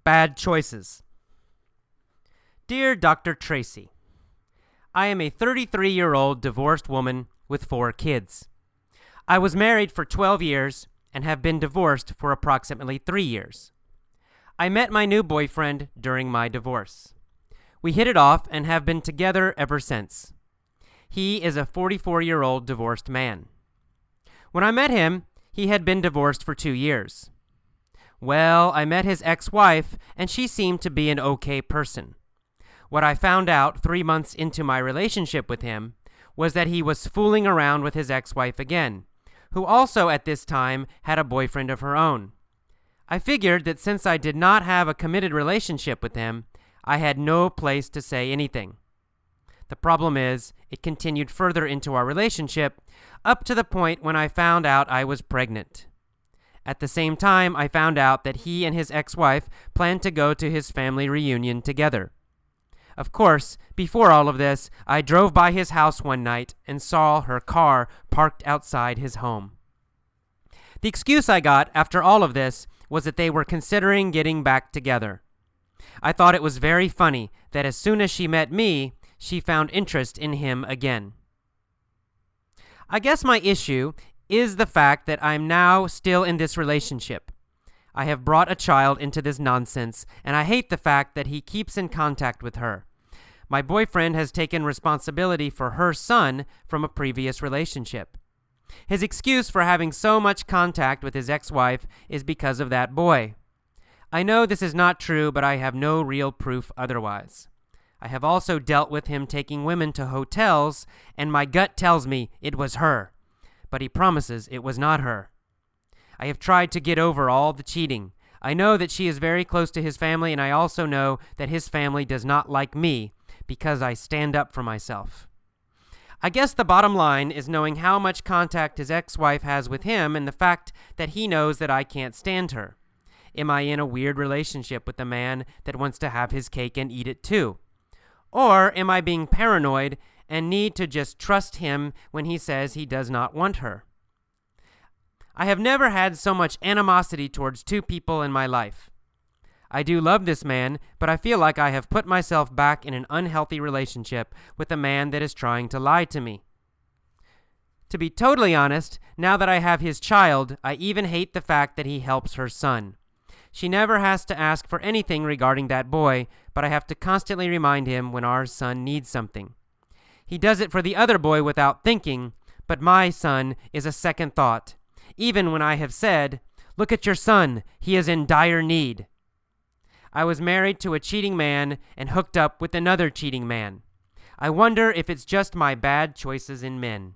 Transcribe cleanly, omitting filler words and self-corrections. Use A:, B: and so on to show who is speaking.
A: Bad choices. Dear Dr. Tracy, I am a 33-year-old divorced woman with 4 kids. I was married for 12 years and have been divorced for approximately 3 years. I met my new boyfriend during my divorce. We hit it off and have been together ever since. He is a 44-year-old divorced man. When I met him, he had been divorced for 2 years. Well, I met his ex-wife, and she seemed to be an okay person. What I found out 3 months into my relationship with him was that he was fooling around with his ex-wife again, who also at this time had a boyfriend of her own. I figured that since I did not have a committed relationship with him, I had no place to say anything. The problem is, it continued further into our relationship, up to the point when I found out I was pregnant. At the same time, I found out that he and his ex-wife planned to go to his family reunion together. Of course, before all of this, I drove by his house one night and saw her car parked outside his home. The excuse I got after all of this was that they were considering getting back together. I thought it was very funny that as soon as she met me, she found interest in him again. I guess my issue is the fact that I'm now still in this relationship. I have brought a child into this nonsense, and I hate the fact that he keeps in contact with her. My boyfriend has taken responsibility for her son from a previous relationship. His excuse for having so much contact with his ex-wife is because of that boy. I know this is not true, but I have no real proof otherwise. I have also dealt with him taking women to hotels, and my gut tells me it was her, but he promises it was not her. I have tried to get over all the cheating. I know that she is very close to his family, and I also know that his family does not like me because I stand up for myself. I guess the bottom line is knowing how much contact his ex-wife has with him and the fact that he knows that I can't stand her. Am I in a weird relationship with a man that wants to have his cake and eat it too? Or am I being paranoid and need to just trust him when he says he does not want her? I have never had so much animosity towards 2 people in my life. I do love this man, but I feel like I have put myself back in an unhealthy relationship with a man that is trying to lie to me. To be totally honest, now that I have his child, I even hate the fact that he helps her son. She never has to ask for anything regarding that boy, but I have to constantly remind him when our son needs something. He does it for the other boy without thinking, but my son is a second thought, even when I have said, "Look at your son, he is in dire need." I was married to a cheating man and hooked up with another cheating man. I wonder if it's just my bad choices in men.